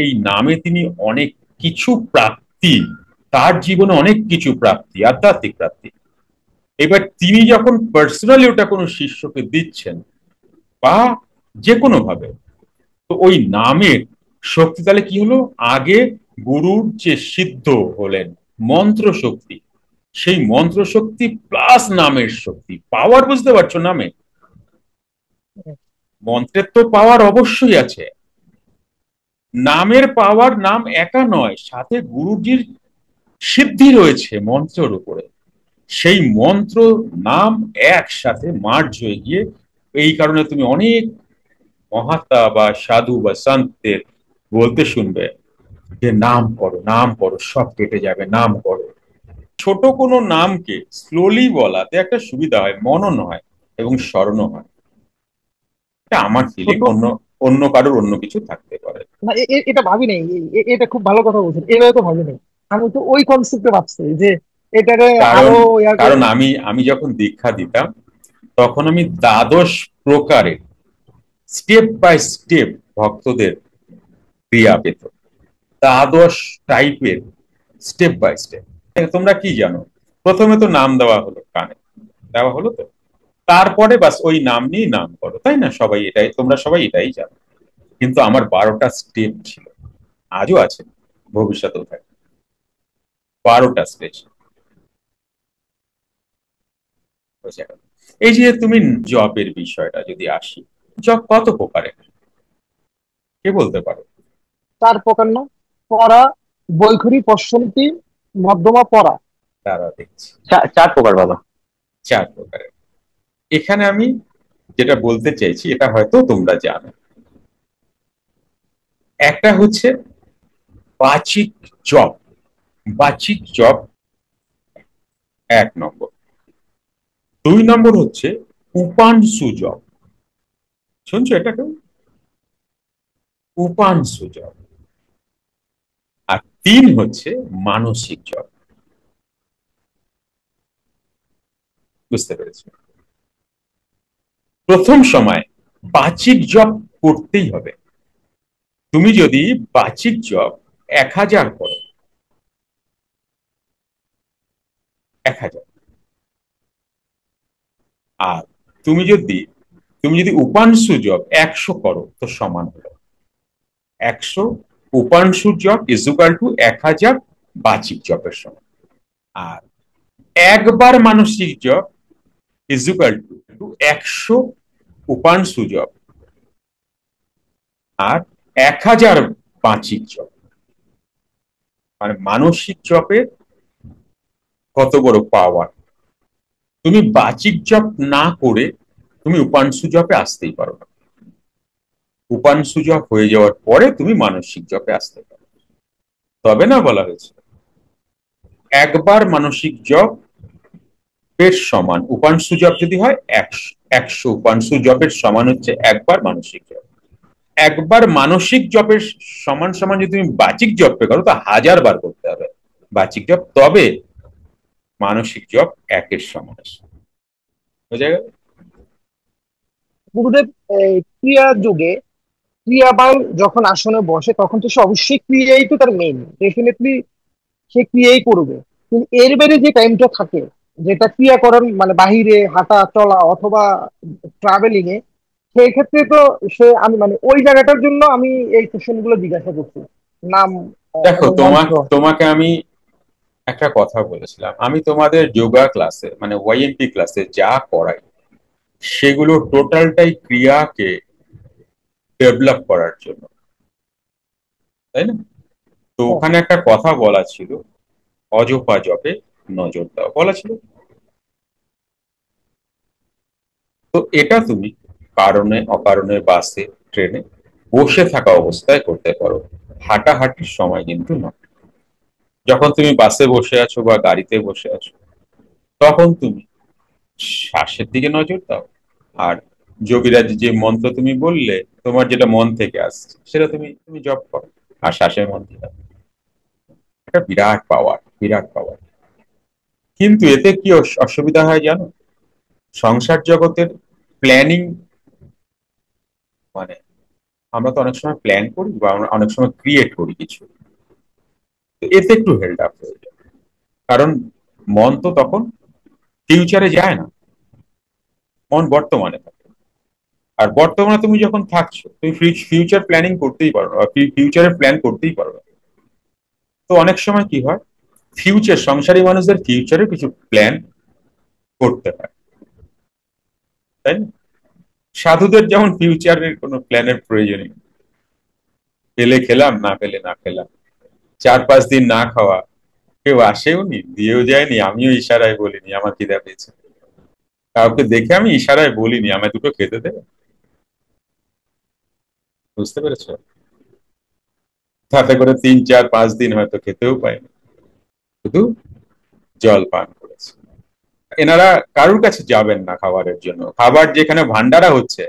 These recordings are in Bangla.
এই নামে তিনি অনেক কিছু প্রাপ্তি, তার জীবনে অনেক কিছু প্রাপ্তি, আধ্যাত্মিক প্রাপ্তি। এবার তিনি যখন পার্সোনালি ওটা কোনো শিষ্যকে দিচ্ছেন বা যে কোনো ভাবে, তো ওই নামের শক্তি তাহলে কি হলো, আগে গুরুর যে সিদ্ধ হলেন মন্ত্র শক্তি, সেই মন্ত্র শক্তি প্লাস নামের শক্তি, পাওয়ার বুঝতে পারছো নামে, মন্ত্রের তো পাওয়ার অবশ্যই আছে, নামের পাওয়ার, নাম একা নয়, সাথে গুরুজির সিদ্ধি রয়েছে মন্ত্রের উপরে, সেই মন্ত্র নাম একসাথে মার্জ হয়ে গিয়ে, এই কারণে তুমি অনেক মহাত্মা বা সাধু বা সন্তের বলতে শুনবে যে নাম করো সব কেটে যাবে, নাম করো। ছোট কোনো নামকে স্লোলি বলাতে একটা সুবিধা হয়, মনন হয় এবং স্মরণও হয়। এটা আমার ফিলিং, ছোট অন্য অন্য কারোর অন্য কিছু থাকতে পারে। না, এটা ভাবি নাই। এটা খুব ভালো কথা বলছেন, এভাবে তো ভাবি নাই। আমি তো ওই কনসেপ্টে ভাবছি যে এটারে কারণ আরো ইয়া করে। কারণ আমি আমি যখন দীক্ষা দিতাম, তখন আমি দ্বাদশ প্রকারের স্টেপ বাই স্টেপ ভক্তদের ক্রিয়া পেত, দ্বাদশ টাইপের স্টেপ বাই স্টেপ। তোমরা কি জানো, প্রথমে তো নাম দেওয়া হলো, কানে দেওয়া হলো, তো তারপরে বাস ওই নাম নিয়ে নাম করো, তাই না? সবাই এটাই, তোমরা সবাই এটাই জানো। কিন্তু আমার 12টা স্টেপ ছিল, আজও আছে, ভবিষ্যতেও থাকবে, 12টা স্টেজ। এই যে তুমি জবের বিষয়টা যদি আসি, জব কত প্রকারের, কে বলতে পারো? 4 প্রকার না? পড়া, বৈখরি, পশ্চন্তি, মধ্যমা, পড়া। তারা দেখছি 4 প্রকার বাবা। 4 প্রকারের। এখানে আমি যেটা বলতে চাইছি, এটা হয়তো তোমরা জানো। একটা হচ্ছে বাচিক জব, বাচিক জব 1 নম্বর। 2 নম্বর হচ্ছে উপাংশু জব, শুনছো এটা কেউ? উপাংশু জব। আর 3 হচ্ছে মানসিক জব। বুঝতে পেরেছো? প্রথম সময় বাচিক জব করতেই হবে। তুমি যদি বাচিক জব 1000 করো, 1000, আর তুমি যদি তুমি যদি উপাংশু জব 100 করো, তো সমান হলো 100 উপাংশু জব ইজ ইকুয়াল টু 1000 বাচিক জবের সমান। আর একবার মানসিক জব ইজ ইকুয়াল টু 100 উপাংশু জব, আর 1000 বাচিক জব। মানে মানসিক জবের কত বড় পাওয়ার! তুমি বাচিক জপ না করে তুমি উপাংশু জপে আসতেই পারো না, উপাংশু জপ হয়ে যাওয়ার পরে তুমি মানসিক জপে আসতে পারো। তবে না বলা হয়েছে একবার মানসিক জপের সমান উপাংশু জপ যদি হয় 100, 100 উপাংশু জপের সমান হচ্ছে একবার মানসিক জপ। একবার মানসিক জপের সমান সমান যদি তুমি বাচিক জপে করো, তো 1000 বার করতে হবে বাচিক জপ, তবে মানসিক জপ 1-এর সমান আসে। বোঝা গেল? গুরুদেব, এই ক্রিয়া যুগে ক্রিয়াবান যখন আসনে বসে তখন তো সে অবশ্যই ক্রিয়াই তো তার মেইন, ডেফিনেটলি সে ক্রিয়াই করবে। কিন্তু এর বাইরে যে টাইমটা থাকে, যেটা ক্রিয়া করার মানে বাহিরে হাঁটা চলা অথবা ট্রাভেলিং এ, সেই ক্ষেত্রে তো সে, আমি মানে ওই জায়গাটার জন্য আমি এই কোশ্চেন গুলো জিজ্ঞাসা করছি। নাম দেখো, এবং মন্ত্র। তোমাকে আমি একটা কথা বলেছিলাম, আমি তোমাদের যোগা ক্লাসে মানে ওয়াইএমপি ক্লাসে যা করাই, সেগুলো টোটালটাই ক্রিয়াকে ডেভেলপ করার জন্য, তাই না? তো হ্যাঁ, ওখানে একটা কথা বলা ছিল, অজপা জপে নজর দাও, বলা ছিল। তো এটা তুমি কারণে অকারণে বাসে, ট্রেনে বসে থাকা অবস্থায় করতে পারো, হাঁটাহাঁটির সময় কিন্তু নয়। যখন তুমি বাসে বসে আছো বা গাড়িতে বসে আছো, তখন তুমি শ্বাসের দিকে নজর দাও, আর যোগীরা যে মন্ত্র তুমি বললে, তোমার যেটা মন থেকে আসছে সেটা তুমি তুমি জপ করো, আর শ্বাসের মধ্যে দাও। এটা বিরাট পাওয়ার, বিরাট পাওয়ার। কিন্তু এতে কি অসুবিধা হয় জানো? সংসার জগতের প্ল্যানিং, মানে আমরা তো অনেক সময় প্ল্যান করি বা আমরা অনেক সময় ক্রিয়েট করি কিছু, তো এতে একটু হেল্ড আপ হয়ে যায়। কারণ মন তো তখন ফিউচারে যায় না, মন বর্তমানে থাকে। আর বর্তমানে তুমি যখন থাকছো তুমি ফিউচার প্ল্যানিং করতেই পারো, ফিউচারের প্ল্যান করতেই পারো। তো অনেক সময় কি হয়, ফিউচার সংসারী মানুষদের ফিউচারে কিছু প্ল্যান করতে হয়, তাই না? সাধুদের যেমন ফিউচারের কোনো প্ল্যানের প্রয়োজনই নেই। পেলে খেলাম, না পেলে না খেলাম। 4-5 দিন না খাওয়া, কেউ আসেও নি, দিয়েও যায়নি, আমিও ইশারায় বলিনি আমার খিদা পেয়েছে। কাউকে দেখে আমি ইশারায় বলিনি আমায় দুটো খেতে দেবে। বুঝতে পেরেছো? তাতে করে 3-4-5 দিন হয়তো খেতেও পাইনি, শুধু জল পান করেছে। এনারা কারুর কাছে যাবেন না খাবারের জন্য, খাবার যেখানে ভান্ডারা হচ্ছে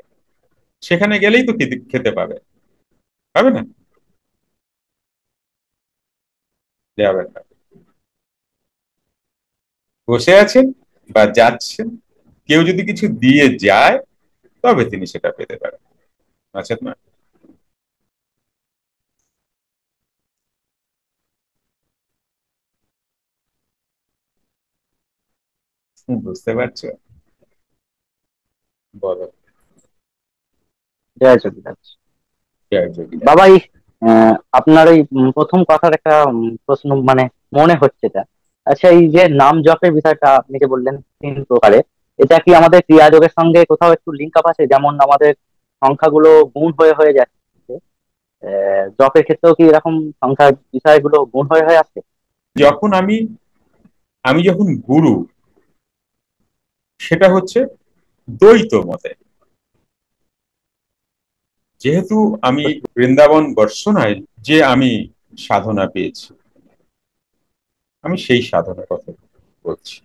সেখানে গেলেই তো খেতে খেতে পাবে, পাবে না? যাবেন না, বসে আছেন বা যাচ্ছেন, কেউ যদি কিছু দিয়ে যায় তবে তিনি সেটা পেতে পারেন, আছেন না? বুঝতে পারছো? বলো। জয় জগন্নাথ। জয় যোগীরা। বাবা, আপনার এই প্রথম কথার একটা প্রশ্ন মানে মনে হচ্ছে এটা। আচ্ছা, এই যে নাম জপের বিষয়টা আপনি যে বললেন 3 প্রকারে, এটা কি আমাদের ক্রিয়া যোগের সঙ্গে কোথাও একটু লিঙ্ক আপ আছে? যেমন আমাদের সংখ্যাগুলো গুণ হয়ে হয়ে যাচ্ছে, জপের ক্ষেত্রেও কি এরকম সংখ্যার বিষয়গুলো গুণ হয়ে হয়ে আসছে? যখন আমি আমি যখন গুরু, সেটা হচ্ছে দ্বৈত মতে। যেহেতু আমি বৃন্দাবন বর্ষনায় যে আমি সাধনা পেয়েছি, আমি সেই সাধনার কথা বলছি।